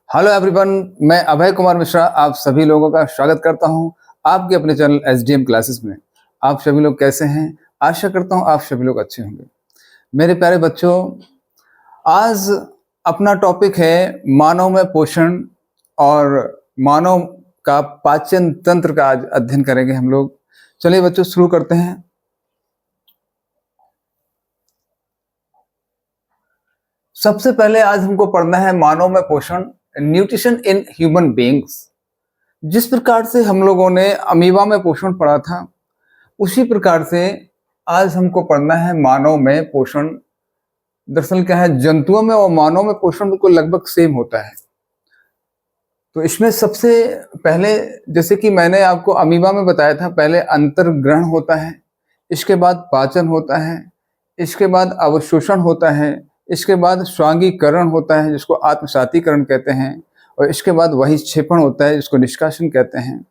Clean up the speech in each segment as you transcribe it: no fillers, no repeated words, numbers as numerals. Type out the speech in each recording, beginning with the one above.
Hello everyone, मैं अभय कुमार मिश्रा आप सभी लोगों का स्वागत करता हूं आपके अपने चैनल एसडीएम क्लासेस में। आप सभी लोग कैसे हैं? आशा करता हूं आप सभी लोग अच्छे होंगे। मेरे प्यारे बच्चों, आज अपना टॉपिक है मानव में पोषण और मानव का पाचन तंत्र का आज अध्ययन करेंगे हम लोग। चलिए बच्चों शुरू करते हैं। सबसे पहले आज हमको पढ़ना है मानव में पोषण, न्यूट्रिशन इन ह्यूमन बीइंग्स। जिस प्रकार से हम लोगों ने अमीबा में पोषण पढ़ा था, उसी प्रकार से आज हमको पढ़ना है मानव में पोषण। दरअसल क्या है, जंतुओं में और मानव में पोषण बिल्कुल लगभग सेम होता है। तो इसमें सबसे पहले, जैसे कि मैंने आपको अमीबा में बताया था, पहले अंतर्ग्रहण होता है, इसके बाद पाचन होता है, इसके बाद अवशोषण होता है, इसके बाद स्वांगीकरण होता है जिसको आत्मसातीकरण कहते हैं, और इसके बाद वही क्षेपण होता है जिसको निष्कासन कहते हैं।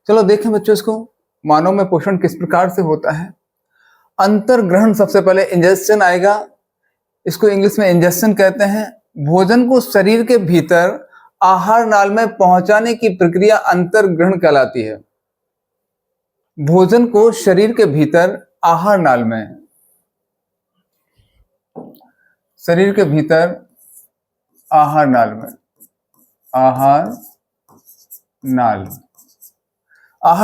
चलो देखें बच्चों, इसको मानव में पोषण किस प्रकार से होता है। अंतर्ग्रहण, सबसे पहले इंजेक्शन आएगा, इसको इंग्लिश में इंजेक्शन कहते हैं। भोजन को शरीर के भीतर आहार नाल में पहुंचाने की प्रक्रिया अंतर्ग्रहण कहलाती है। भोजन को शरीर के भीतर आहार नाल में, शरीर के भीतर आहार नाल में, आहार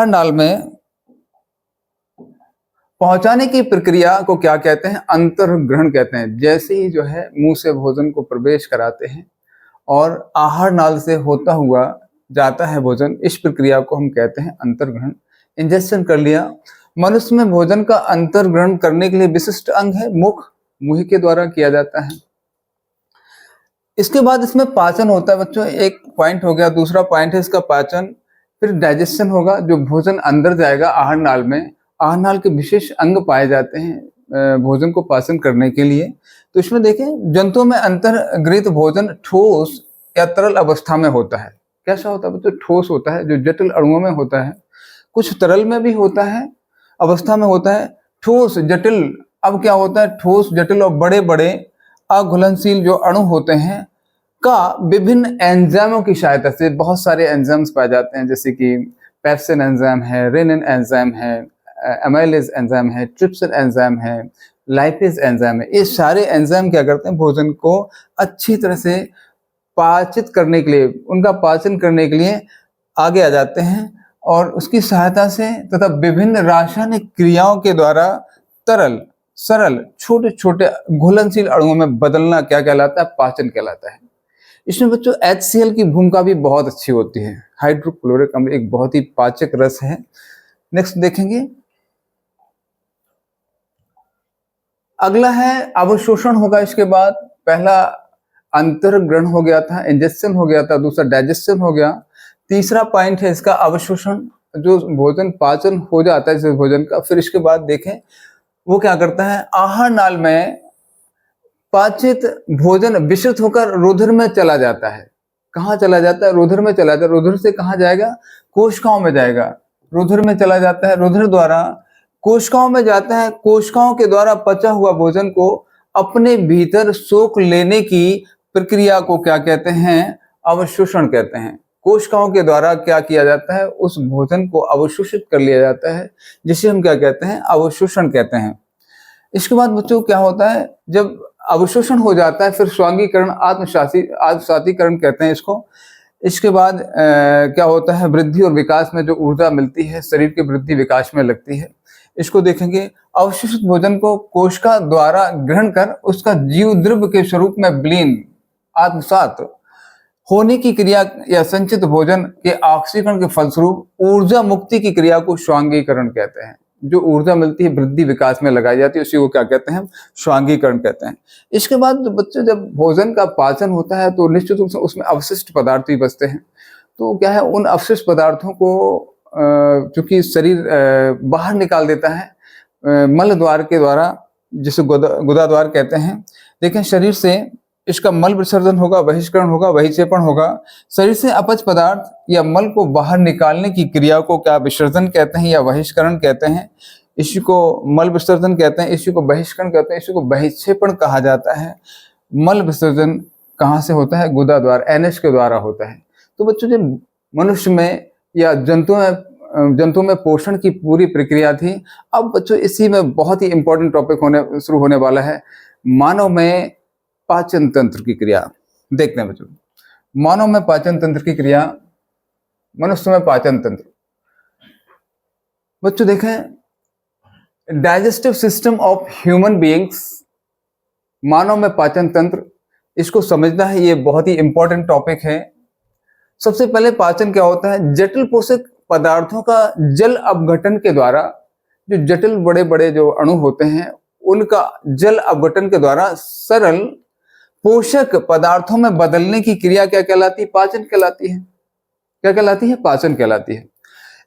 नाल में पहुंचाने की प्रक्रिया को क्या कहते हैं? अंतर्ग्रहण कहते हैं। जैसे ही जो है मुंह से भोजन को प्रवेश कराते हैं और आहार नाल से होता हुआ जाता है भोजन, इस प्रक्रिया को हम कहते हैं अंतर्ग्रहण। इंजेक्शन कर लिया। मनुष्य में भोजन का अंतर्ग्रहण करने के लिए विशिष्ट अंग है मुख, मुंह के द्वारा किया जाता है। इसके बाद इसमें पाचन होता है बच्चों, एक पॉइंट हो गया। दूसरा पॉइंट है इसका पाचन। फिर डाइजेशन होगा, जो भोजन अंदर जाएगा आहार नाल में। आहार नाल के विशेष अंग पाए जाते हैं भोजन को पाचन करने के लिए। तो इसमें देखें, जंतुओं में अंतर्गृहित भोजन ठोस या तरल अवस्था में होता है। कैसा होता है बच्चों? ठोस होता है, जो जटिल अणुओं में होता है। कुछ तरल में भी होता है, अवस्था में होता है। ठोस, जटिल, अब क्या होता है, ठोस, जटिल और बड़े बड़े अघुलनशील जो अणु होते हैं का विभिन्न एंजाइमों की सहायता से, बहुत सारे एंजाइम्स पाए जाते हैं, जैसे कि पेप्सिन एंजाइम है, रेनिन एंजाइम है, एमाइलेज एंजाइम है, ट्रिप्सिन एंजाइम है, लाइपेज एंजाइम है। ये सारे एंजाइम क्या करते हैं? भोजन को अच्छी तरह से पाचित करने के लिए, उनका पाचन करने के लिए आगे आ जाते हैं, और उसकी सहायता से तथा विभिन्न रासायनिक क्रियाओं के द्वारा तरल, सरल, छोटे छोटे घुलनशील अणुओं में बदलना क्या कहलाता है? पाचन कहलाता है। इसमें बच्चों HCl की भूमिका भी बहुत अच्छी होती है। हाइड्रोक्लोरिक अम्ल एक बहुत ही पाचक रस है। नेक्स्ट देखेंगे, अगला है अवशोषण होगा। इसके बाद पहला अंतर्ग्रहण हो गया था, इंजेक्शन हो गया था, दूसरा डाइजेशन हो गया, तीसरा पॉइंट है इसका अवशोषण, जो भोजन पाचन हो जाता है इस भोजन का। फिर इसके बाद देखें वो क्या करता है, आहार नाल में पाचित भोजन विषित होकर रुधिर में चला जाता है। कहाँ चला जाता है? रुधिर में चला जाता है। रुधिर से कहाँ जाएगा? कोशिकाओं में जाएगा। रुधिर में चला जाता है, रुधिर द्वारा कोशिकाओं में जाता है। कोशिकाओं के द्वारा पचा हुआ भोजन को अपने भीतर सोख लेने की प्रक्रिया को क्या कहते हैं? अवशोषण कहते हैं। कोशिकाओं के द्वारा क्या किया जाता है? उस भोजन को अवशोषित कर लिया जाता है, जिसे हम क्या कहते हैं? अवशोषण कहते हैं। इसके बाद बच्चों क्या होता है, जब अवशोषण हो जाता है, फिर स्वांगीकरण, आत्मसातीकरण कहते हैं इसको। इसके बाद क्या होता है, वृद्धि और विकास में जो ऊर्जा मिलती है, शरीर के वृद्धि विकास में लगती है। इसको देखेंगे, अवशोषित भोजन को कोशिका द्वारा ग्रहण कर उसका जीव द्रव्य के स्वरूप में विलीन, आत्मसात होने की क्रिया या संचित भोजन के ऑक्सीकरण के फलस्वरूप ऊर्जा मुक्ति की क्रिया को स्वांगीकरण कहते हैं। जो ऊर्जा मिलती है वृद्धि विकास में लगाई जाती है, उसी को क्या कहते हैं? स्वांगीकरण कहते हैं। इसके बाद बच्चों, जब भोजन का पाचन होता है तो निश्चित रूप से उसमें अवशिष्ट पदार्थ भी बचते हैं। तो क्या है, उन अवशिष्ट पदार्थों को चूंकि शरीर बाहर निकाल देता है मल द्वार के द्वारा, जिसे गुदा द्वार कहते हैं। देखें, शरीर से इसका मल विसर्जन होगा, बहिष्करण होगा, बहिक्षेपण होगा। शरीर से अपच पदार्थ या मल को बाहर निकालने की क्रिया को क्या विसर्जन कहते हैं या बहिष्करण कहते हैं। इसी को मल विसर्जन कहते हैं, इसी को बहिष्करण कहते हैं, इसी को बहिक्षेपण कहा जाता है। मल विसर्जन कहाँ से होता है? गुदा द्वारा, एनएच के द्वारा होता है। तो बच्चों जो मनुष्य में या जंतु में पोषण की पूरी प्रक्रिया थी। अब बच्चों इसी में बहुत ही इंपॉर्टेंट टॉपिक शुरू होने वाला है, मानव में पाचन तंत्र की क्रिया। देखते हैं बच्चों, मानव में पाचन तंत्र की क्रिया, मनुष्य में पाचन तंत्र। बच्चों देखें, digestive system of human beings, मानव में पाचन तंत्र, इसको समझना है, ये बहुत ही इंपॉर्टेंट टॉपिक है। सबसे पहले पाचन क्या होता है? जटिल पोषक पदार्थों का जल अपघटन के द्वारा, जो जटिल बड़े बड़े जो अणु होते हैं उनका जल अपघटन के द्वारा सरल पोषक पदार्थों में बदलने की क्रिया क्या कहलाती है? पाचन कहलाती है। क्या कहलाती है? पाचन कहलाती है।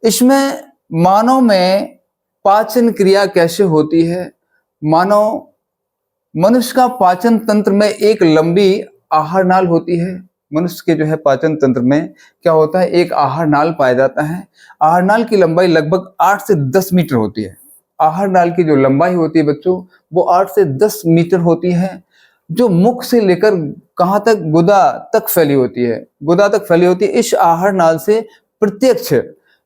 इसमें मानव में पाचन क्रिया कैसे होती है? मनुष्य का पाचन तंत्र में एक लंबी आहार नाल होती है। मनुष्य के जो है पाचन तंत्र में क्या होता है? एक आहार नाल पाया जाता है। आहार नाल की लंबाई लगभग 8 से 10 मीटर होती है। आहार नाल की जो लंबाई होती है बच्चों, वो 8 से 10 मीटर होती है, जो मुख से लेकर कहाँ तक? गुदा तक फैली होती है। गुदा तक फैली होती है। इस आहार नाल से प्रत्यक्ष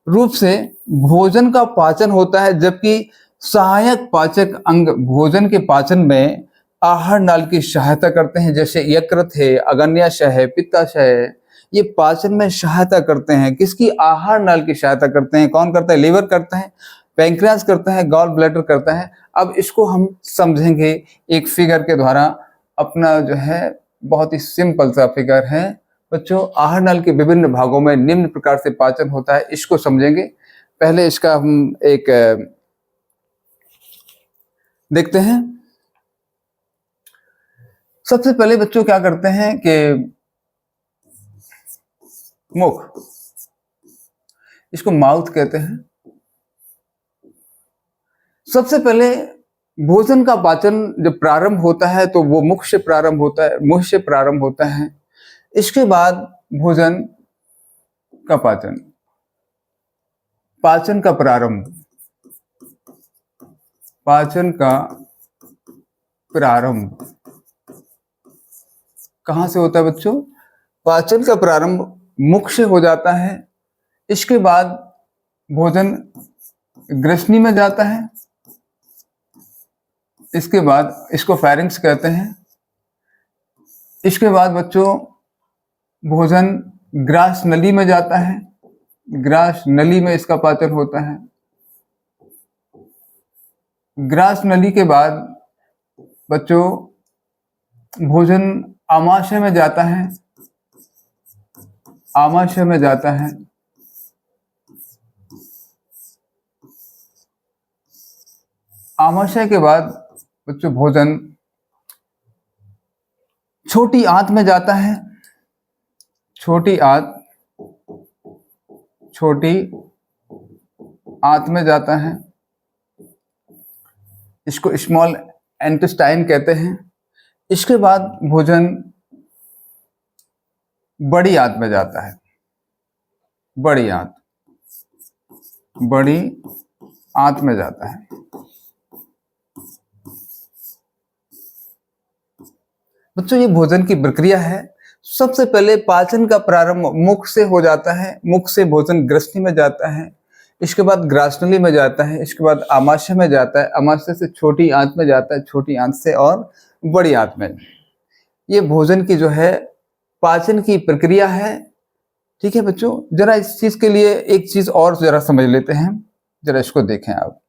रूप से भोजन का पाचन होता है, जबकि सहायक पाचक अंग भोजन के पाचन में आहार नाल की सहायता करते हैं, जैसे यकृत है, अग्न्याशय है, पित्ताशय है। ये पाचन में सहायता करते हैं। किसकी? आहार नाल की सहायता करते हैं। कौन करता है? लीवर करता है, पैंक्रियास करता है, गॉल ब्लैडर करता है। अब इसको हम समझेंगे एक फिगर के द्वारा। अपना जो है बहुत ही सिंपल सा फिगर है बच्चों। आहार नाल के विभिन्न भागों में निम्न प्रकार से पाचन होता है, इसको समझेंगे। पहले इसका हम एक देखते हैं। सबसे पहले बच्चों क्या करते हैं कि मुख, इसको माउथ कहते हैं। सबसे पहले भोजन का पाचन जब प्रारंभ होता है तो वो मुख से प्रारंभ होता है, मुंह से प्रारंभ होता है। इसके बाद भोजन का पाचन, पाचन का प्रारंभ, पाचन का प्रारंभ कहां से होता है बच्चों? पाचन का प्रारंभ मुख से हो जाता है। इसके बाद भोजन ग्रसनी में जाता है। इसके बाद इसको फेरिंक्स कहते हैं। इसके बाद बच्चों भोजन ग्रास नली में जाता है। ग्रास नली में इसका पाचन होता है। ग्रास नली के बाद बच्चों भोजन आमाशय में जाता है। आमाशय में जाता है। आमाशय के बाद बच्चों भोजन छोटी आंत में जाता है। छोटी आंत में जाता है। इसको स्मॉल इंटेस्टाइन कहते हैं। इसके बाद भोजन बड़ी आंत में जाता है। बड़ी आंत में जाता है। बच्चों ये भोजन की प्रक्रिया है। सबसे पहले पाचन का प्रारंभ मुख से हो जाता है। मुख से भोजन ग्रसनी में जाता है। इसके बाद ग्रासनली में जाता है। इसके बाद आमाशय में जाता है। आमाशय से छोटी आंत में जाता है। छोटी आंत से और बड़ी आंत में। ये भोजन की जो है पाचन की प्रक्रिया है। ठीक है बच्चों, जरा इस चीज के लिए एक चीज और जरा समझ लेते हैं। जरा इसको देखें आप,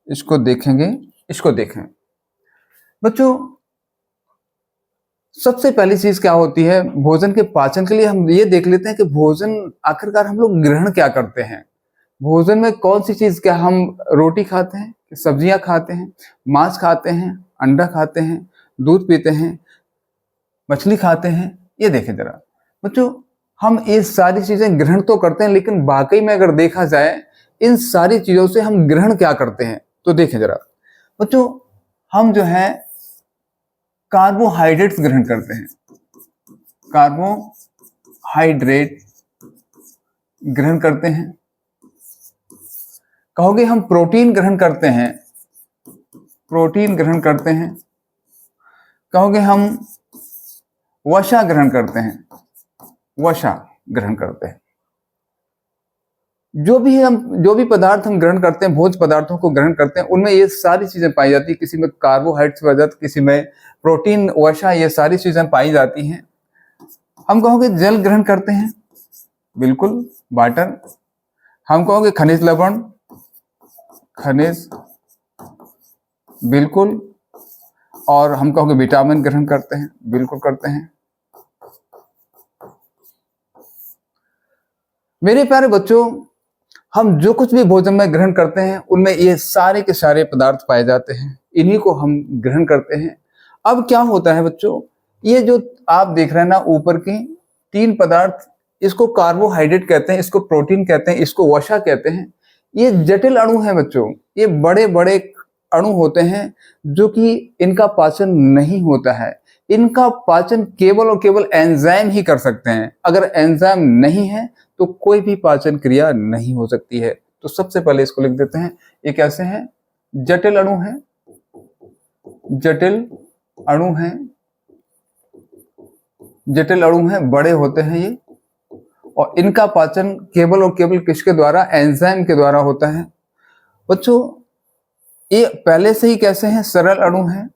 इसको देखेंगे, इसको देखें बच्चों। सबसे पहली चीज क्या होती है भोजन के पाचन के लिए? हम ये देख लेते हैं कि भोजन आखिरकार हम लोग ग्रहण क्या करते हैं। भोजन में कौन सी चीज? क्या हम रोटी खाते हैं, सब्जियां खाते हैं, मांस खाते हैं, अंडा खाते हैं, दूध पीते हैं, मछली खाते हैं? ये देखें जरा बच्चों, हम ये सारी चीजें ग्रहण तो करते हैं, लेकिन वाकई में अगर देखा जाए इन सारी चीजों से हम ग्रहण क्या करते हैं? तो देखें जरा बच्चों, हम जो है कार्बोहाइड्रेट्स ग्रहण करते हैं। कार्बोहाइड्रेट ग्रहण करते हैं। कहोगे हम प्रोटीन ग्रहण करते हैं। प्रोटीन ग्रहण करते हैं। कहोगे हम वसा ग्रहण करते हैं, वसा ग्रहण करते हैं। जो भी पदार्थ हम ग्रहण करते हैं, भोज्य पदार्थों को ग्रहण करते हैं, उनमें ये सारी चीजें पाई जाती है। किसी में कार्बोहाइड्रेट्स पाई जाती, किसी में प्रोटीन, वसा, ये सारी चीजें पाई जाती हैं। हम कहोगे जल ग्रहण करते हैं, बिल्कुल, वाटर। हम कहोगे खनिज लवण, खनिज, बिल्कुल। और हम कहोगे विटामिन ग्रहण करते हैं, बिल्कुल करते हैं। मेरे प्यारे बच्चों, हम जो कुछ भी भोजन में ग्रहण करते हैं उनमें ये सारे के सारे पदार्थ पाए जाते हैं, इन्हीं को हम ग्रहण करते हैं। अब क्या होता है बच्चों, ये जो आप देख रहे हैं ना ऊपर के 3 पदार्थ, इसको कार्बोहाइड्रेट कहते हैं, इसको प्रोटीन कहते हैं, इसको वसा कहते हैं। ये जटिल अणु है बच्चों, ये बड़े बड़े अणु होते हैं जो कि इनका पाचन नहीं होता है। इनका पाचन केवल और केवल एंजाइम ही कर सकते हैं। अगर एंजाइम नहीं है तो कोई भी पाचन क्रिया नहीं हो सकती है। तो सबसे पहले इसको लिख देते हैं, ये कैसे हैं, जटिल अणु है, जटिल अणु है, जटिल अणु है, बड़े होते हैं ये, और इनका पाचन केवल और केवल किसके द्वारा, एंजाइम के द्वारा होता है। बच्चों ये पहले से ही कैसे हैं, सरल अणु हैं,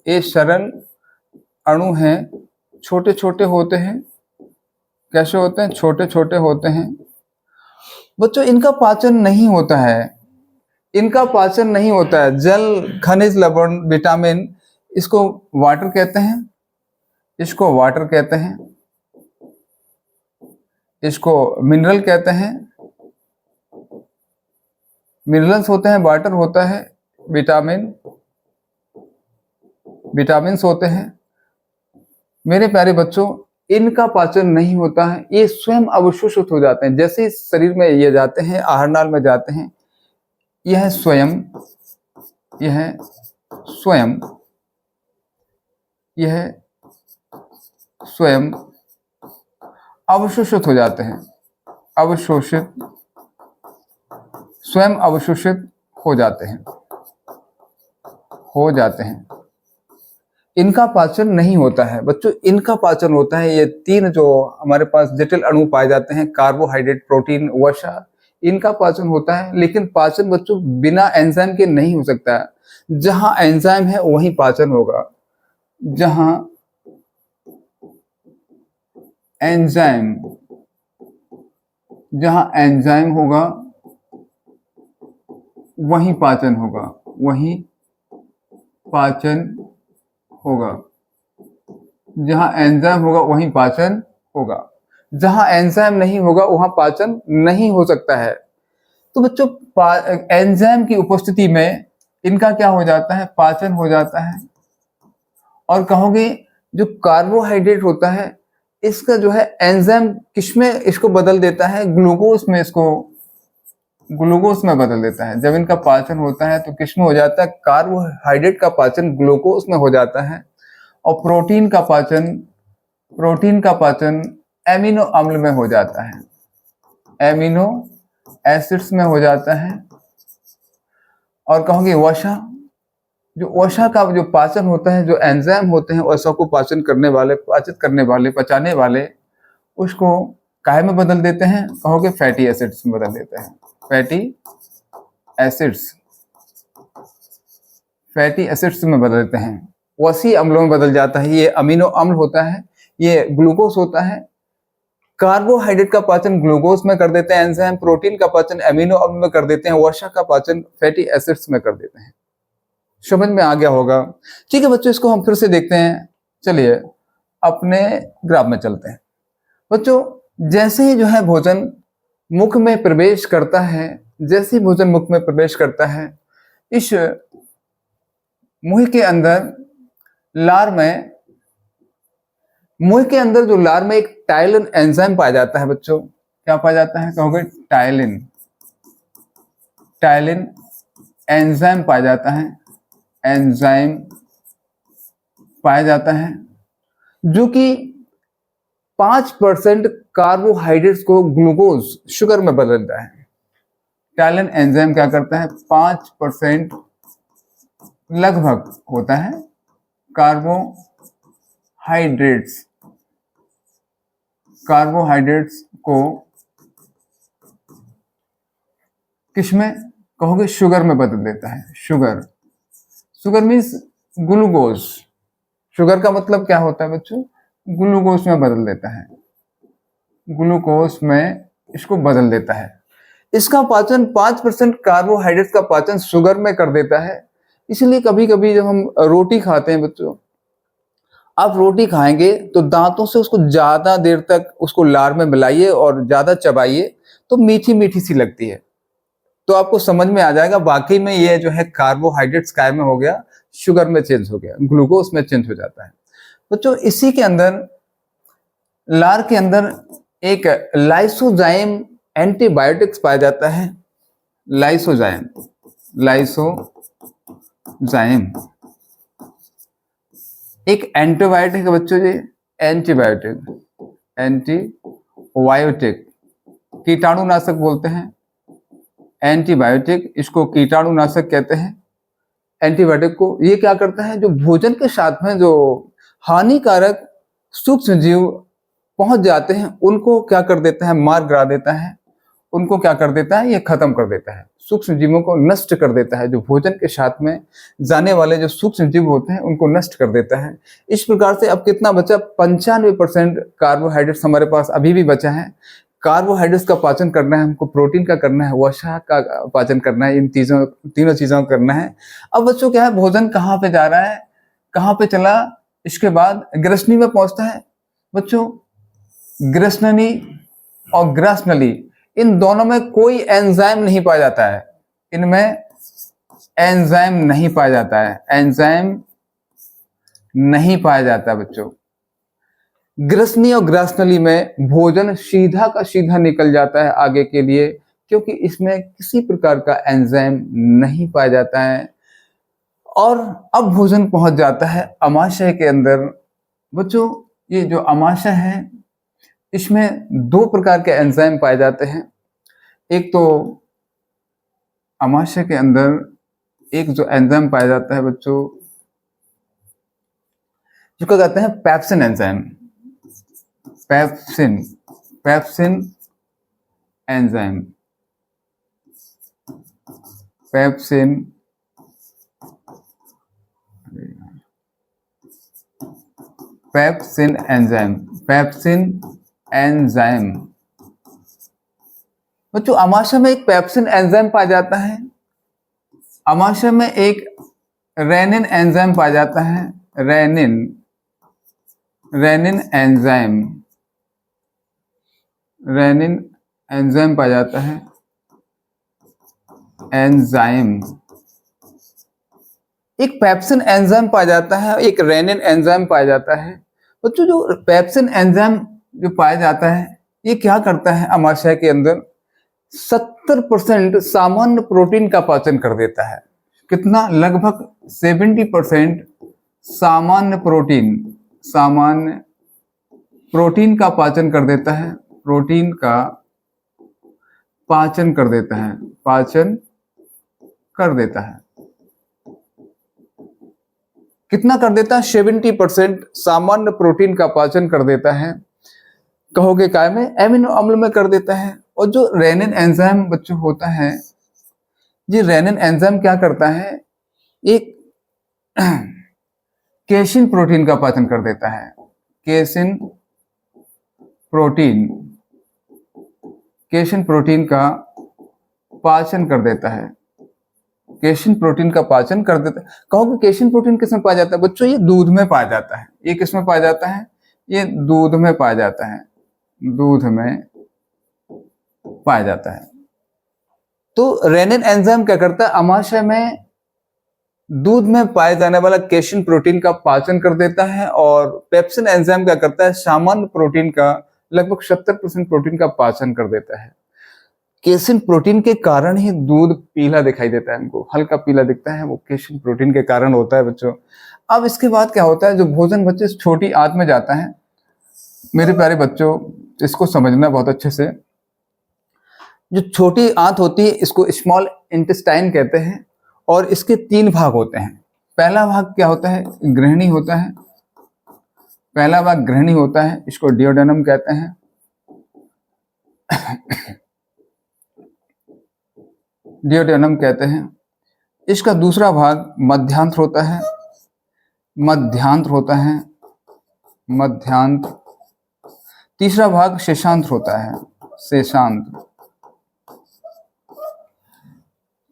ये सरल अणु हैं, छोटे छोटे होते हैं। कैसे होते हैं, छोटे छोटे होते हैं। बच्चों इनका पाचन नहीं होता है, इनका पाचन नहीं होता है। जल, खनिज लवण, विटामिन, इसको वाटर कहते हैं, इसको वाटर कहते हैं, इसको मिनरल कहते हैं। मिनरल्स होते हैं, वाटर होता है, विटामिन, विटामिन्स होते हैं। मेरे प्यारे बच्चों इनका पाचन नहीं होता है, ये स्वयं अवशोषित हो जाते हैं। जैसे ही शरीर में ये जाते हैं, आहार नाल में जाते हैं, यह स्वयं, यह स्वयं, यह स्वयं अवशोषित हो जाते हैं, अवशोषित, स्वयं अवशोषित हो जाते हैं, हो जाते हैं। इनका पाचन नहीं होता है बच्चों, इनका पाचन होता है। ये 3 जो हमारे पास जटिल अणु पाए जाते हैं, कार्बोहाइड्रेट, प्रोटीन, वसा, इनका पाचन होता है। लेकिन पाचन बच्चों बिना एंजाइम के नहीं हो सकता है। जहां एंजाइम है वहीं पाचन होगा, जहां एंजाइम, जहां एंजाइम होगा वहीं पाचन होगा, वहीं पाचन होगा। जहां एंजाइम होगा वहीं पाचन होगा, जहां एंजाइम नहीं होगा वहां पाचन नहीं हो सकता है। तो बच्चों एंजाइम की उपस्थिति में इनका क्या हो जाता है, पाचन हो जाता है। और कहोगे जो कार्बोहाइड्रेट होता है इसका जो है एंजाइम किसमें इसको बदल देता है, ग्लूकोज में, इसको ग्लूकोज में बदल देता है। जब इनका पाचन होता है तो किसमें हो जाता है, कार्बोहाइड्रेट का पाचन ग्लूकोज में हो जाता है। और प्रोटीन का पाचन, प्रोटीन का पाचन एमिनो अम्ल में हो जाता है, एमिनो एसिड्स में हो जाता है। और कहोगे वसा, जो वसा का जो पाचन होता है, जो एंजाइम होते हैं वसा को पाचन करने वाले, पाचित करने वाले, पचाने वाले, उसको काहे में बदल देते हैं, कहोगे फैटी एसिड्स में बदल देते हैं, फैटी एसिड्स, फैटी एसिड्स में बदल देते हैं, वसी अम्लों में बदल जाता है। ये अमीनो अम्ल होता है, ये ग्लूकोज होता है। कार्बोहाइड्रेट का पाचन ग्लूकोज में कर देते हैं एंजाइम, प्रोटीन का पाचन अमीनो अम्ल में कर देते हैं, वसा का पाचन फैटी एसिड्स में कर देते हैं। समझ में आ गया होगा। ठीक है बच्चों, इसको हम फिर से देखते हैं। चलिए अपने ग्राफ में चलते हैं। बच्चों जैसे ही जो है भोजन मुख में प्रवेश करता है, जैसे ही भोजन मुख में प्रवेश करता है, इस मुंह के अंदर लार में, मुंह के अंदर जो लार में एक टाइलिन एंजाइम पाया जाता है बच्चों। क्या पाया जाता है, कहोगे टाइलिन, टाइलिन एंजाइम पाया जाता है, एंजाइम पाया जाता है जो कि 5% कार्बोहाइड्रेट्स को ग्लूकोज, शुगर में बदलता है। टाइलिन एंजाइम क्या करता है, 5% लगभग होता है कार्बोहाइड्रेट्स कार्बोहाइड्रेट्स को किसमें कहोगे, शुगर में बदल देता है। Sugar, sugar means glucose. Sugar का मतलब क्या होता है बच्चों, ग्लूकोज में बदल देता है, ग्लूकोज में इसको बदल देता है। इसका पाचन 5% कार्बोहाइड्रेट का पाचन शुगर में कर देता है। इसलिए कभी कभी जब हम रोटी खाते हैं बच्चों, आप रोटी खाएंगे तो दांतों से उसको ज्यादा देर तक उसको लार में मिलाइए और ज्यादा चबाइए तो मीठी मीठी सी लगती है। तो आपको समझ में आ जाएगा वाकई में ये जो है कार्बोहाइड्रेट्स काय में हो गया, शुगर में चेंज हो गया, ग्लूकोज में चेंज हो जाता है। बच्चों इसी के अंदर, लार के अंदर एक लाइसोजाइम एंटीबायोटिक्स पाया जाता है। लाइसोजाइम, लाइसोजाइम एक एंटीबायोटिक है बच्चों जी, एंटीबायोटिक, एंटीबायोटिक कीटाणुनाशक बोलते हैं। एंटीबायोटिक, इसको कीटाणुनाशक कहते हैं। एंटीबायोटिक को ये क्या करता है, जो भोजन के साथ में जो हानिकारक सूक्ष्म जीव पहुंच जाते हैं उनको क्या कर देता है, मार गिरा देता है। उनको क्या कर देता है, ये खत्म कर देता है, सूक्ष्म जीवों को नष्ट कर देता है। जो भोजन के साथ में जाने वाले जो सूक्ष्म जीव होते हैं उनको नष्ट कर देता है। इस प्रकार से अब कितना बचा, 95% कार्बोहाइड्रेट्स हमारे पास अभी भी बचा है। कार्बोहाइड्रेट्स का पाचन करना है हमको, प्रोटीन का करना है, वसा का पाचन करना है, इन तीनों चीजों का करना है। अब बच्चों क्या है, भोजन कहाँ पे जा रहा है, कहाँ पे चला, इसके बाद ग्रसनी में पहुंचता है। बच्चों ग्रसनी और ग्रासनली, इन दोनों में कोई एंजाइम नहीं पाया जाता है, इनमें एंजाइम नहीं पाया जाता है, एंजाइम नहीं पाया जाता बच्चों। ग्रसनी और ग्रासनली में भोजन सीधा का सीधा निकल जाता है आगे के लिए, क्योंकि इसमें किसी प्रकार का एंजाइम नहीं पाया जाता है। और अब भोजन पहुंच जाता है अमाशय के अंदर। बच्चों ये जो अमाशय है इसमें 2 प्रकार के एंजाइम पाए जाते हैं। एक तो अमाशय के अंदर एक जो एंजाइम पाया जाता है बच्चों, जिसको कहते हैं pepsin enzyme, pepsin, pepsin enzyme, pepsin, pepsin enzyme, pepsin enzyme. बच्चों अमाशय में एक पेप्सिन एंजाइम पाया जाता है, अमाशय में एक रेनिन एंजाइम पाया जाता है, rennin, rennin enzyme, rennin enzyme पाया जाता है, एंजाइम। एक पेप्सिन एंजाइम पाया जाता है, एक रेनिन एंजाइम पाया जाता है। बच्चों जो पेप्सिन एंजाइम जो पाया जाता है ये क्या करता है, अमाशय के अंदर 70% सामान्य प्रोटीन का पाचन कर देता है। कितना, लगभग 70% सामान्य प्रोटीन, सामान्य प्रोटीन का पाचन कर देता है, प्रोटीन का पाचन कर देता है, पाचन कर देता है। कितना कर देता है, 70% सामान्य प्रोटीन का पाचन कर देता है। कहोगे काय में, एमिनो अम्ल में कर देता है। और जो रेनिन एंजाइम बच्चों होता है, ये रेनिन एंजाइम क्या करता है, एक केसिन प्रोटीन का पाचन कर देता है, केसिन प्रोटीन, केसिन प्रोटीन का पाचन कर देता है, केसिन प्रोटीन का पाचन कर देता है। कहोगे केसिन प्रोटीन किसमें पाया जाता है, बच्चों ये दूध में पाया जाता है। ये किसमें पाया जाता है, ये दूध में पाया जाता है, दूध में पाया जाता है। तो रेनिन एंजाइम क्या करता है, अमाशय में दूध में पाए जाने वाला केसिन प्रोटीन का पाचन कर देता है। और पेप्सिन एंजाइम क्या करता है, सामान्य प्रोटीन का लगभग 70% प्रोटीन का पाचन कर देता है। केसिन प्रोटीन के कारण ही दूध पीला दिखाई देता है, हमको हल्का पीला दिखता है, वो केसिन प्रोटीन के कारण होता है बच्चों। अब इसके बाद क्या होता है, जो भोजन बच्चे छोटी आंत में जाता है, मेरे प्यारे बच्चों इसको समझना बहुत अच्छे से। जो छोटी आंत होती है इसको स्मॉल इंटेस्टाइन कहते हैं और इसके 3 भाग होते हैं। पहला भाग क्या होता है, गृहिणी होता है, पहला भाग गृहिणी होता है, इसको डिओडेनम कहते हैं। डियोडेनम कहते हैं। इसका दूसरा भाग मध्यांत्र होता है, मध्यांत्र होता है, मध्यांत्र। तीसरा भाग शेषांत्र होता है, शेषांत्र।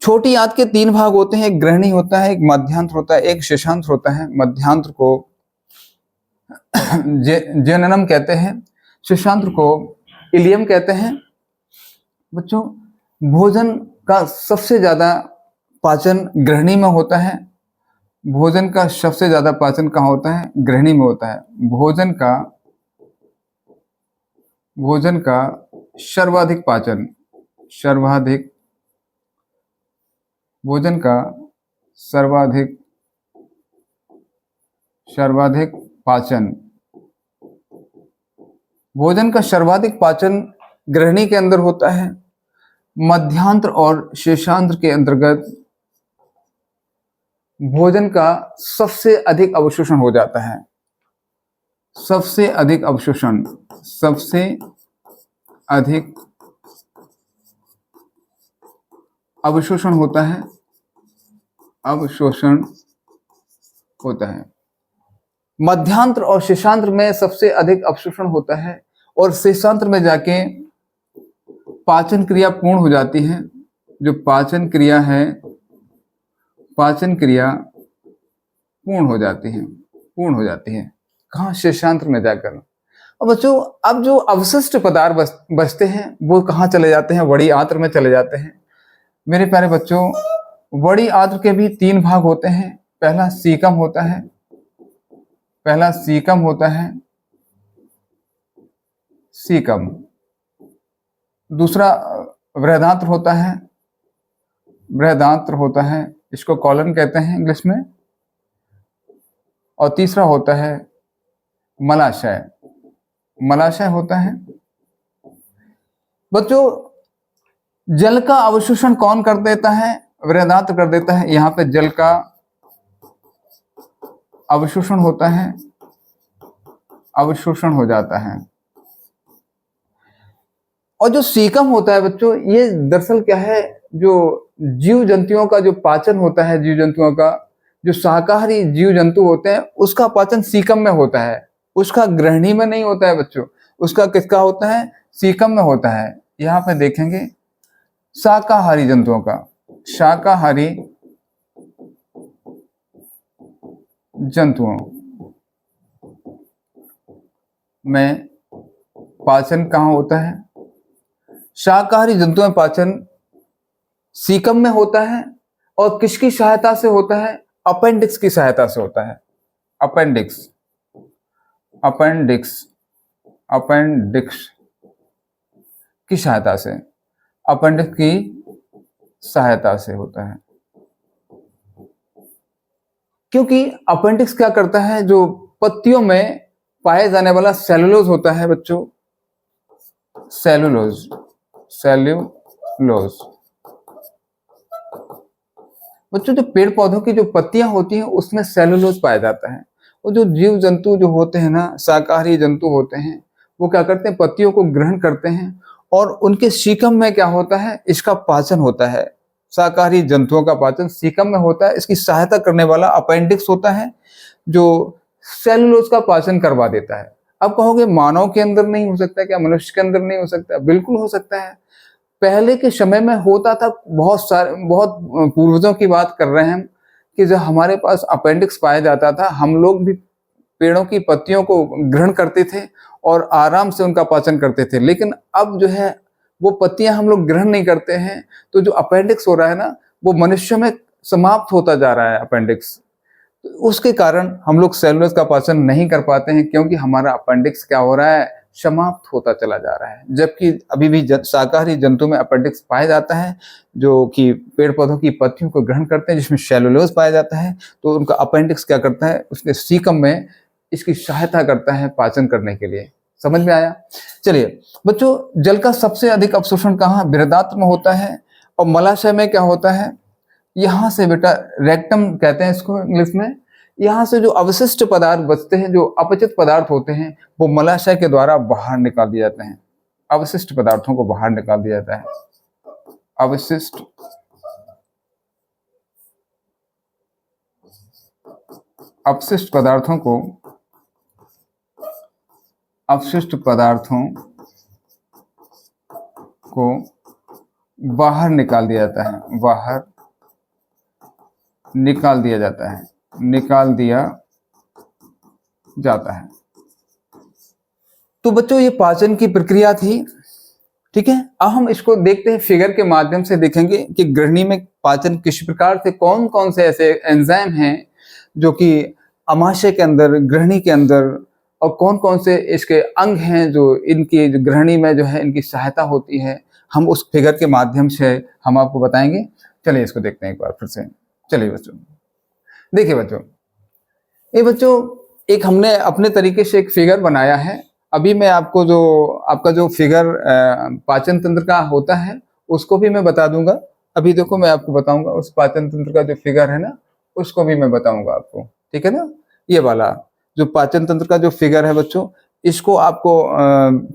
छोटी आंत के 3 भाग होते हैं, एक ग्रहणी होता है, एक मध्यांत्र होता है, एक शेषांत्र होता है। मध्यांत्र को जेननम कहते हैं, शेषांत्र को इलियम कहते हैं। बच्चों, भोजन का सबसे ज्यादा पाचन ग्रहणी में होता है। भोजन का सबसे ज्यादा पाचन कहाँ होता है? ग्रहणी में होता है। भोजन का सर्वाधिक पाचन, भोजन का सर्वाधिक पाचन ग्रहणी के अंदर होता है। मध्यांत्र और शेषांत्र के अंतर्गत भोजन का सबसे अधिक अवशोषण हो जाता है। सबसे अधिक अवशोषण होता है। मध्यांत्र और शेषांत्र में सबसे अधिक अवशोषण होता है और शेषांत्र में जाके पाचन क्रिया पूर्ण हो जाती है। जो पाचन क्रिया पूर्ण हो जाती है। कहाँ? शेषांत्र में जाकर। अब बच्चों, अब जो अवशिष्ट पदार्थ बचते हैं वो कहाँ चले जाते हैं? बड़ी आंत्र में चले जाते हैं। मेरे प्यारे बच्चों, बड़ी आंत्र के भी 3 भाग होते हैं। पहला सीकम होता है, सीकम। दूसरा बृहदांत्र होता है, इसको कॉलन कहते हैं इंग्लिश में। और तीसरा होता है मलाशय होता है। बच्चों, जल का अवशोषण कौन कर देता है? बृहदांत्र कर देता है। यहाँ पे जल का अवशोषण होता है, अवशोषण हो जाता है। और जो सीकम होता है बच्चों, ये दरअसल क्या है? जो जीव जंतुओं का जो पाचन होता है, जीव जंतुओं का जो शाकाहारी जीव जंतु होते हैं, उसका पाचन सीकम में होता है। उसका ग्रहणी में नहीं होता है बच्चों। उसका किसका होता है? सीकम में होता है। यहाँ पे देखेंगे शाकाहारी जंतुओं का, शाकाहारी जंतुओं में पाचन कहाँ होता है? शाकाहारी जंतुओं में पाचन सीकम में होता है। और किसकी सहायता से होता है? अपेंडिक्स की सहायता से होता है। अपेंडिक्स की सहायता से, अपेंडिक्स की सहायता से होता है। क्योंकि अपेंडिक्स क्या करता है? जो पत्तियों में पाए जाने वाला सेलुलोज होता है बच्चों, सेलुलोज। बच्चों, जो पेड़ पौधों की जो पत्तियां होती हैं उसमें सेलुलोज पाया जाता है। और जो जीव जंतु जो होते हैं ना, शाकाहारी जंतु होते हैं, वो क्या करते हैं? पत्तियों को ग्रहण करते हैं और उनके सीकम में क्या होता है? इसका पाचन होता है। शाकाहारी जंतुओं का पाचन सीकम में होता है। इसकी सहायता करने वाला अपेंडिक्स होता है जो सेलुलोज का पाचन करवा देता है। अब कहोगे मानव के अंदर नहीं हो सकता? क्या मनुष्य के अंदर नहीं हो सकता? बिल्कुल हो सकता है। पहले के समय में होता था। बहुत पूर्वजों की बात कर रहे हैं हम, कि जब हमारे पास अपेंडिक्स पाया जाता था, हम लोग भी पेड़ों की पत्तियों को ग्रहण करते थे और आराम से उनका पाचन करते थे। लेकिन अब जो है वो पत्तियां हम लोग ग्रहण नहीं करते हैं, तो जो अपेंडिक्स हो रहा है ना, वो मनुष्य में समाप्त होता जा रहा है अपेंडिक्स। उसके कारण हम लोग सेलुलोज का पाचन नहीं कर पाते हैं, क्योंकि हमारा अपेंडिक्स क्या हो रहा है? समाप्त होता चला जा रहा है। जबकि अभी भी शाकाहारी जंतु में अपेंडिक्स पाया जाता है, जो कि पेड़ पौधों की पत्तियों को ग्रहण करते हैं, जिसमें सेलुलोज पाया जाता है। तो उनका अपेंडिक्स क्या करता है? उसके सीकम में इसकी सहायता करता है पाचन करने के लिए। समझ में आया? चलिए बच्चों, जल का सबसे अधिक अवशोषण कहाँ? बृहदांत्र में होता है। और मलाशय में क्या होता है? यहाँ से बेटा, रेक्टम कहते हैं इसको इंग्लिश में। यहाँ से जो अवशिष्ट पदार्थ बचते हैं, जो अपचित पदार्थ होते हैं, वो मलाशय के द्वारा बाहर निकाल दिए जाते हैं। अवशिष्ट पदार्थों को बाहर निकाल दिया जाता है। अवशिष्ट अपशिष्ट पदार्थों को अपशिष्ट पदार्थों को बाहर निकाल दिया जाता है, बाहर निकाल दिया जाता है, निकाल दिया जाता है। तो बच्चों ये पाचन की प्रक्रिया थी, ठीक है। अब हम इसको देखते हैं, फिगर के माध्यम से देखेंगे कि गृहिणी में पाचन किस प्रकार से, कौन कौन से ऐसे एंजाइम हैं जो कि आमाशय के अंदर, गृहिणी के अंदर, और कौन कौन से इसके अंग हैं जो इनकी गृहिणी में जो है इनकी सहायता होती है। हम उस फिगर के माध्यम से हम आपको बताएंगे। चलिए इसको देखते हैं एक बार फिर से। चलिए बच्चों, देखिए बच्चों, ये बच्चों एक हमने अपने तरीके से एक फिगर बनाया है। अभी मैं आपको जो आपका जो फिगर पाचन तंत्र का होता है उसको भी मैं बता दूंगा। अभी देखो मैं आपको बताऊंगा उस पाचन तंत्र का जो फिगर है ना, उसको भी मैं बताऊंगा आपको, ठीक है ना। ये वाला जो पाचन तंत्र का जो फिगर है बच्चों, इसको आपको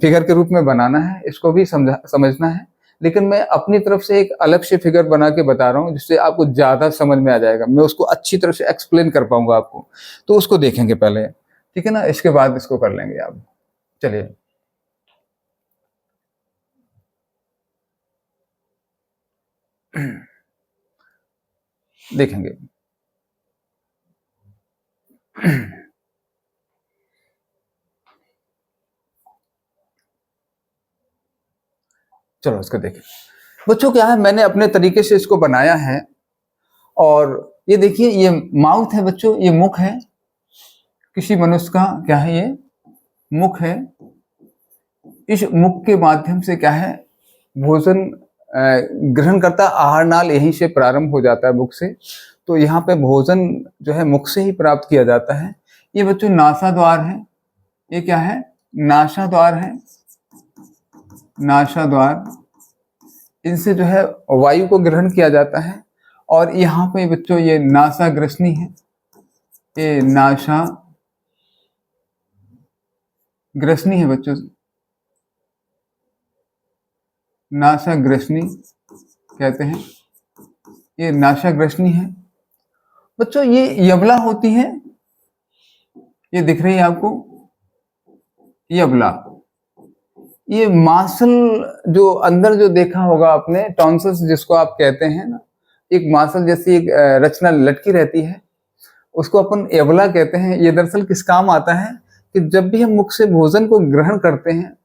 फिगर के रूप में बनाना है, इसको भी समझना है। लेकिन मैं अपनी तरफ से एक अलग से फिगर बना के बता रहा हूँ जिससे आपको ज्यादा समझ में आ जाएगा, मैं उसको अच्छी तरह से एक्सप्लेन कर पाऊंगा आपको। तो उसको देखेंगे पहले, ठीक है ना, इसके बाद इसको कर लेंगे आप। चलिए देखेंगे। चलो इसको देखें बच्चों। क्या है, मैंने अपने तरीके से इसको बनाया है। और ये देखिए, ये माउथ है बच्चों, ये मुख है किसी मनुष्य का। क्या है, ये मुख है। इस मुख के माध्यम से क्या है, भोजन ग्रहण करता, आहार नाल यहीं से प्रारंभ हो जाता है, मुख से। तो यहाँ पे भोजन जो है मुख से ही प्राप्त किया जाता है। ये बच्चों नासा द्वार है। ये क्या है, नासा द्वार है, नासा द्वार। इनसे जो है वायु को ग्रहण किया जाता है। और यहाँ पे बच्चों ये नासा ग्रसनी है, ये नासा ग्रसनी है बच्चों, नासा ग्रसनी कहते हैं, ये नासा ग्रसनी है बच्चों। ये यबला होती है, ये दिख रही है आपको, यबला। ये मांसल जो अंदर जो देखा होगा आपने, टॉन्सिल्स जिसको आप कहते हैं ना, एक मांसल जैसी एक रचना लटकी रहती है, उसको अपन यबला कहते हैं। ये दरअसल किस काम आता है कि जब भी हम मुख से भोजन को ग्रहण करते हैं,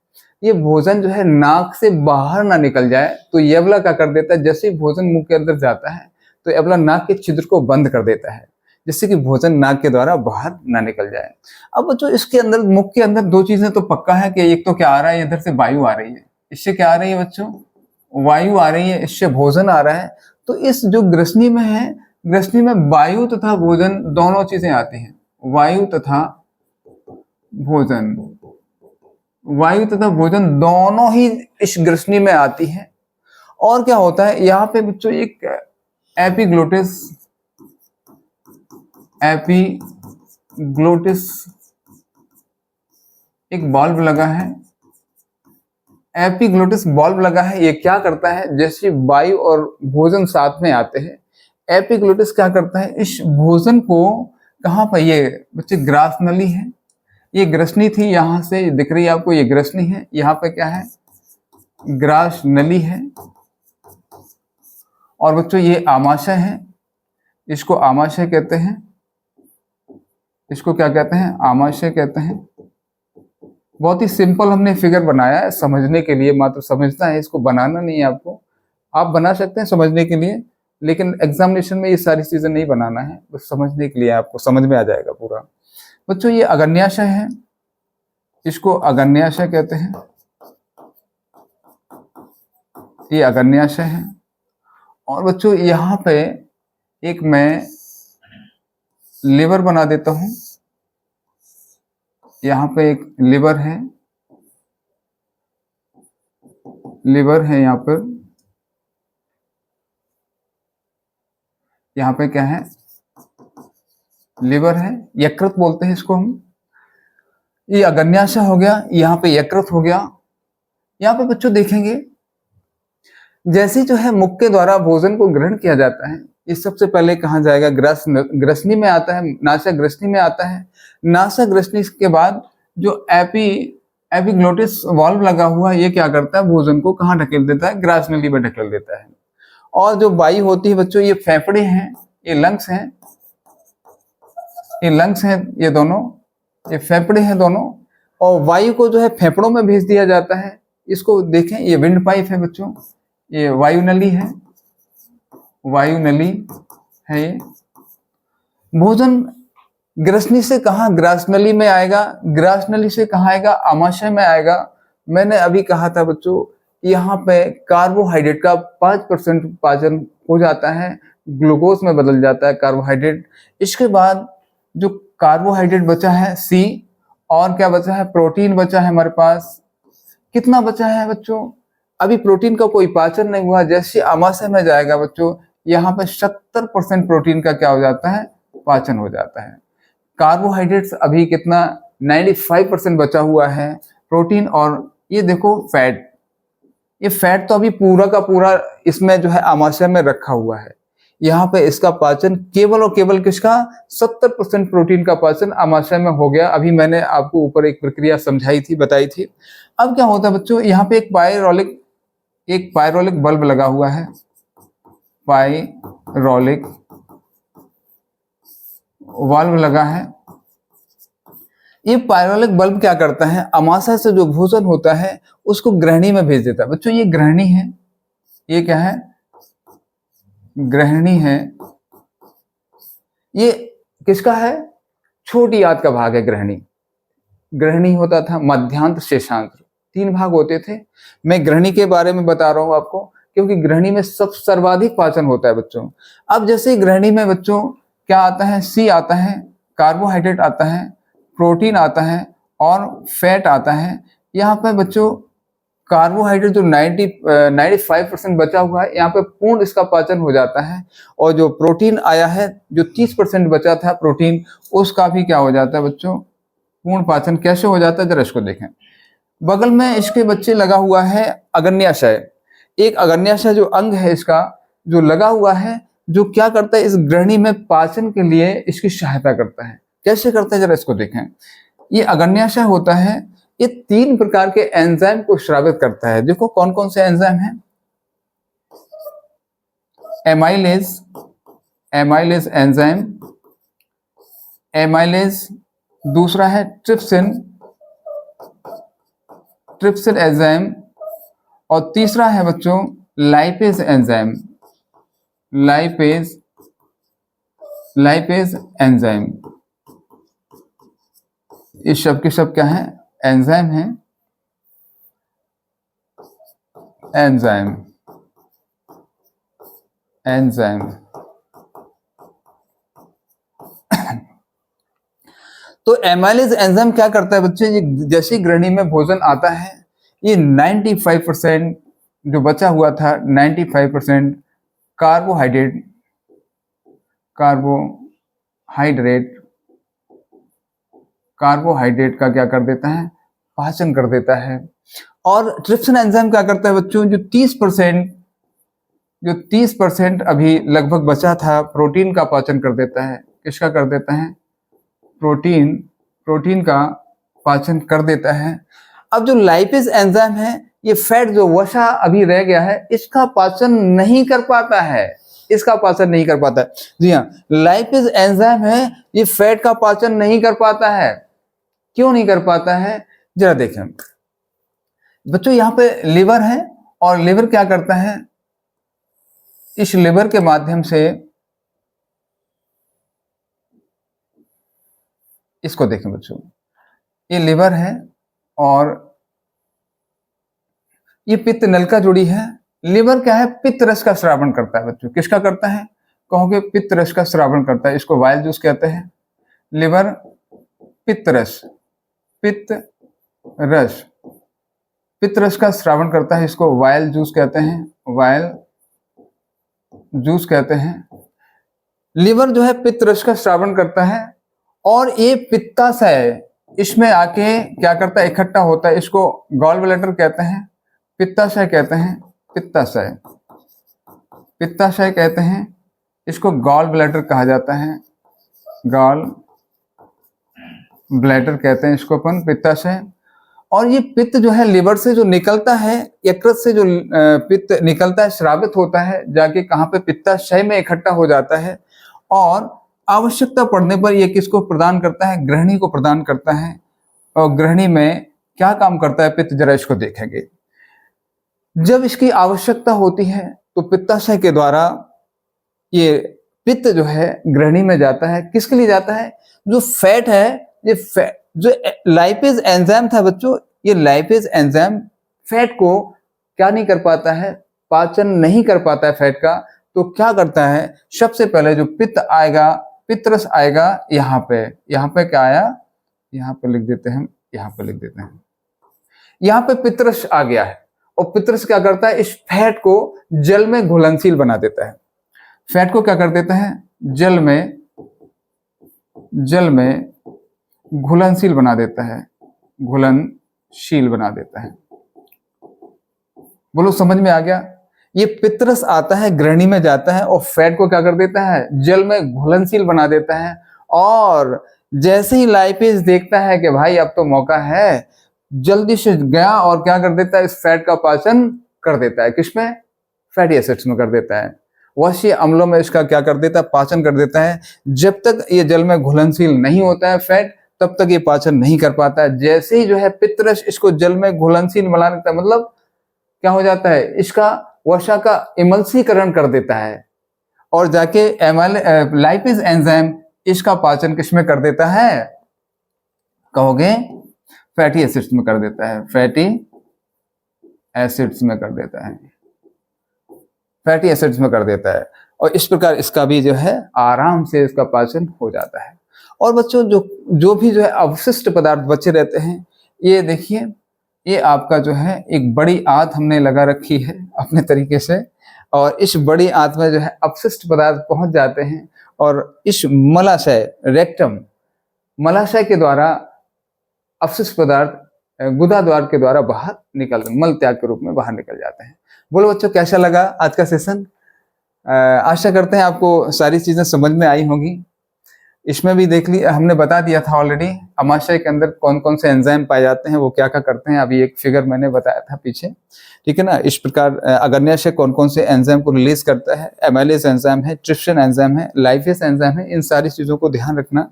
ये भोजन जो है नाक से बाहर ना निकल जाए, तो यबला क्या कर देता है, जैसे ही भोजन मुंह के अंदर जाता है तो यबला नाक के छिद्र को बंद कर देता है, जिससे कि भोजन नाक के द्वारा बाहर ना निकल जाए। अब बच्चों इसके अंदर, मुख के अंदर दो चीजें तो पक्का है कि एक तो क्या आ रहा है, इधर से वायु आ रही है। इससे क्या आ रही है बच्चों, वायु आ रही है, इससे भोजन आ रहा है। तो इस जो ग्रसनी में है, ग्रसनी में वायु तथा भोजन दोनों चीजें आती हैं, वायु तथा भोजन, वायु तथा भोजन दोनों ही इस ग्रसनी में आती है। और क्या होता है यहाँ पे बच्चों, एक एपिग्लोटिस, एपिग्लोटिस एक वाल्व लगा है, एपिग्लोटिस वाल्व लगा है। ये क्या करता है, जैसे वायु और भोजन साथ में आते हैं, एपिग्लोटिस क्या करता है, इस भोजन को कहाँ पर, ये बच्चे ग्रास नली है, ये ग्रसनी थी, यहां से दिख रही है आपको, ये ग्रसनी है। यहाँ पे क्या है, ग्रास नली है। और बच्चों ये आमाशय है, इसको आमाशय कहते हैं, इसको क्या कहते हैं, आमाशय कहते हैं। बहुत ही सिंपल हमने फिगर बनाया है समझने के लिए, मात्र समझना है, इसको बनाना नहीं है आपको। आप बना सकते हैं समझने के लिए, लेकिन एग्जामिनेशन में ये सारी चीजें नहीं बनाना है, बस समझने के लिए, आपको समझ में आ जाएगा पूरा। बच्चों ये अगन्याशय है, इसको अगन्याशय कहते हैं, ये अगन्याशय है। और बच्चों यहाँ पे एक मैं लिवर बना देता हूं, यहाँ पे एक लिवर है, लिवर है यहाँ पर, यहाँ पे क्या है, लिवर है, यकृत बोलते हैं इसको हम। ये अगन्याशय हो गया, यहाँ पे यकृत हो गया। यहाँ पे बच्चों देखेंगे, जैसे जो है मुख के द्वारा भोजन को ग्रहण किया जाता है, ये सबसे पहले कहाँ जाएगा, ग्रसनी में आता है, नासा ग्रसनी में आता है। नासा ग्रसनी के बाद जो एपिग्लोटिस वाल्व लगा हुआ है, ये क्या करता है, भोजन को कहाँ ढकेल देता है, ग्रास नली में ढकेल देता है। और जो वायु होती है बच्चों, ये फेफड़े हैं, ये लंग्स हैं, ये लंग्स हैं, ये दोनों, ये फेफड़े हैं दोनों, और वायु को जो है फेफड़ों में भेज दिया जाता है। इसको देखें, ये विंड पाइप है बच्चों, ये वायु नली है, वायु नली है। ये भोजन ग्रसनी से कहाँ, ग्रास नली में आएगा, ग्रास नली से कहाँ आएगा, आमाशय में आएगा। मैंने अभी कहा था बच्चों, यहाँ पे कार्बोहाइड्रेट का 5% पाचन हो जाता है, ग्लूकोज में बदल जाता है कार्बोहाइड्रेट। इसके बाद जो कार्बोहाइड्रेट बचा है सी, और क्या बचा है, प्रोटीन बचा है हमारे पास। कितना बचा है बच्चों, अभी प्रोटीन का कोई पाचन नहीं हुआ, जैसे आमाशय में जाएगा बच्चों, यहाँ पे 70% प्रोटीन का क्या हो जाता है, पाचन हो जाता है। कार्बोहाइड्रेट्स अभी कितना, 95% बचा हुआ है, प्रोटीन और ये देखो फैट, ये फैट तो अभी पूरा का पूरा इसमें जो है आमाशय में रखा हुआ है। यहाँ पे इसका पाचन केवल और केवल किसका, 70% प्रोटीन का पाचन आमाशय में हो गया। अभी मैंने आपको ऊपर एक प्रक्रिया समझाई थी, बताई थी। अब क्या होता है बच्चों, यहाँ पे एक पायरोलिक बल्ब लगा हुआ है, पायरोलिक वाल्व लगा है। ये पायरोलिक बल्ब क्या करता है, आमाशय से जो भोजन होता है उसको ग्रहणी में भेज देता है। बच्चों ये ग्रहणी है, ये क्या है, ग्रहणी है। ये किसका है, छोटी आंत का भाग है ग्रहणी। ग्रहणी होता था मध्यांत शेषांत्र, 3 भाग होते थे। मैं ग्रहणी के बारे में बता रहा हूं आपको, क्योंकि ग्रहणी में सब सर्वाधिक पाचन होता है बच्चों। अब जैसे ग्रहणी में बच्चों क्या आता है, सी आता है, कार्बोहाइड्रेट आता है, प्रोटीन आता है और फैट आता है। यहाँ पे बच्चों कार्बोहाइड्रेट जो 95% बचा हुआ है, यहाँ पे पूर्ण इसका पाचन हो जाता है। और जो प्रोटीन आया है, जो 30% बचा था प्रोटीन, उसका भी क्या हो जाता है बच्चों, पूर्ण पाचन। कैसे हो जाता है, जरा इसको देखें। बगल में इसके बच्चे लगा हुआ है अग्न्याशय। एक अग्न्याशय जो अंग है इसका, जो लगा हुआ है, जो क्या करता है, इस ग्रहणी में पाचन के लिए इसकी सहायता करता है। कैसे करता है, जरा इसको देखें। ये अग्न्याशय होता है, ये 3 प्रकार के एंजाइम को स्रावित करता है। देखो कौन कौन से एंजाइम हैं, एमाइलेज एंजाइम, एमाइलेज। दूसरा है ट्रिप्सिन एंजाइम, और तीसरा है बच्चों लाइपेज एंजाइम, लाइपेज एंजाइम। इस सब के सब क्या है, एंजाइम है, एंजाइम। तो एमाइलेज एंजाइम क्या करता है बच्चे, ये जैसे ग्रहणी में भोजन आता है, ये 95% जो बचा हुआ था, 95% कार्बोहाइड्रेट का क्या कर देता है, पाचन कर देता है। और ट्रिप्सिन एंजाइम क्या करता है बच्चों, जो 30% अभी लगभग बचा था, प्रोटीन का पाचन कर देता है। किसका कर देता है, प्रोटीन का पाचन कर देता है। अब जो लाइपेज एंजाइम है, ये फैट जो वसा अभी रह गया है, इसका पाचन नहीं कर पाता है, जी हाँ, लाइपेज एंजाइम है, ये फैट का पाचन नहीं कर पाता है। क्यों नहीं कर पाता है, जरा देखें बच्चों। यहाँ पे लिवर है, और लिवर क्या करता है, इस लिवर के माध्यम से, इसको देखें बच्चों, ये लिवर है और ये पित्त नलिका जुड़ी है। लिवर क्या है, पित्त रस का श्रावण करता है बच्चों। किसका करता है, कहोगे पित्त रस का श्रावण करता है, इसको वाइल जूस कहते हैं। लिवर पित्त रस का श्रावण करता है, इसको वाइल जूस कहते हैं। लिवर जो है पित्त रस का श्रावण करता है, और ये पित्ताशय इसमें आके क्या करता है, इकट्ठा होता है, इसको गॉल ब्लैडर कहते हैं। पित्ताशय कहते हैं, पित्ताशय, पित्ताशय कहते हैं। इसको गॉल ब्लैडर कहा जाता है, गॉल ब्लैडर कहते हैं इसको अपन, पित्ताशय। और ये पित्त जो है लिवर से जो निकलता है, यकृत से जो पित्त निकलता है, श्रावित होता है, जाके कहाँ पे, पित्ताशय में इकट्ठा हो जाता है। और आवश्यकता पड़ने पर ये किसको प्रदान करता है, ग्रहणी को प्रदान करता है। और ग्रहणी में क्या काम करता है पित्त, जरा इसको देखेंगे। जब इसकी आवश्यकता होती है तो पित्ताशय के द्वारा ये पित्त जो है ग्रहणी में जाता है। किसके लिए जाता है, जो फैट है, ये फैट जो लाइपेज एंजाइम था बच्चों, ये लाइपेज एंजाइम फैट को क्या नहीं कर पाता है, पाचन नहीं कर पाता है फैट का। तो क्या करता है, सबसे पहले जो पित्त आएगा, पित्तरस आएगा यहाँ पे, यहाँ पे क्या आया, यहाँ पे लिख देते हैं, यहाँ पे लिख देते हैं, यहाँ पे पित्तरस आ गया है। और पित्तरस क्या करता है, इस फैट को जल में घुलनशील बना देता है। फैट को क्या कर देता है, जल में घुलनशील बना देता है, घुलनशील बना देता है। बोलो समझ में आ गया। ये पित्तरस आता है, ग्रहणी में जाता है और फैट को क्या कर देता है, जल में घुलनशील बना देता है। और जैसे ही लाइपेज देखता है कि भाई अब तो मौका है, जल्दी से गया और क्या कर देता है, इस फैट का पाचन कर देता है। किसमें, फैटी एसिड्स में कर देता है। वश्य अम्लों में इसका क्या कर देता है, पाचन कर देता है। जब तक ये जल में घुलनशील नहीं होता है फैट, तब तक ये पाचन नहीं कर पाता है। जैसे ही जो है पित्तरस इसको जल में घुलनशील बना देता है, मतलब क्या हो जाता है, इसका वसा का इमल्सीकरण कर देता है। और जाके लाइपेज एंजाइम इसका पाचन किसमें कर देता है, कहोगे फैटी एसिड्स में कर देता है, फैटी एसिड्स में कर देता है, फैटी एसिड्स में कर देता है। और इस प्रकार इसका भी जो है आराम से इसका पाचन हो जाता है। और बच्चों जो भी जो है अवशिष्ट पदार्थ बचे रहते हैं, ये देखिए, ये आपका जो है एक बड़ी आंत हमने लगा रखी है अपने तरीके से। और इस बड़ी आंत में जो है अपशिष्ट पदार्थ पहुंच जाते हैं और इस मलाशय, रेक्टम, मलाशय के द्वारा अपशिष्ट पदार्थ गुदा द्वार के द्वारा बाहर निकल, मल त्याग के रूप में बाहर निकल जाते हैं। बोलो बच्चों कैसा लगा आज का सेशन। आशा करते हैं आपको सारी चीजें समझ में आई होंगी। इसमें भी देख ली, हमने बता दिया था ऑलरेडी अमाशय के अंदर कौन कौन से एंजाइम पाए जाते हैं, वो क्या क्या करते हैं। अभी एक फिगर मैंने बताया था पीछे, ठीक है ना। इस प्रकार अग्न्याशय कौन कौन से एंजाइम को रिलीज करता है, एमाइलेज एंजाइम है, ट्रिप्सिन एंजाइम है, लाइपेज एंजाइम है, इन सारी चीजों को ध्यान रखना,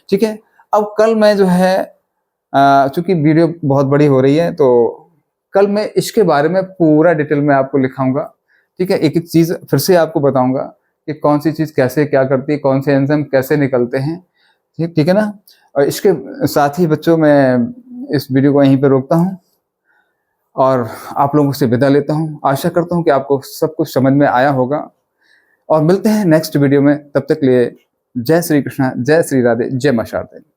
ठीक है। अब कल मैं जो है चूंकि वीडियो बहुत बड़ी हो रही है, तो कल मैं इसके बारे में पूरा डिटेल में आपको लिखाऊंगा, ठीक है। एक एक चीज फिर से आपको बताऊंगा कि कौन सी चीज कैसे क्या करती है, कौन से एंजाइम कैसे निकलते हैं, ठीक है ना। और इसके साथ ही बच्चों मैं इस वीडियो को यहीं पे रोकता हूँ और आप लोगों से विदा लेता हूँ। आशा करता हूँ कि आपको सब कुछ समझ में आया होगा और मिलते हैं नेक्स्ट वीडियो में। तब तक लिए जय श्री कृष्णा, जय श्री राधे, जय मां शारदे।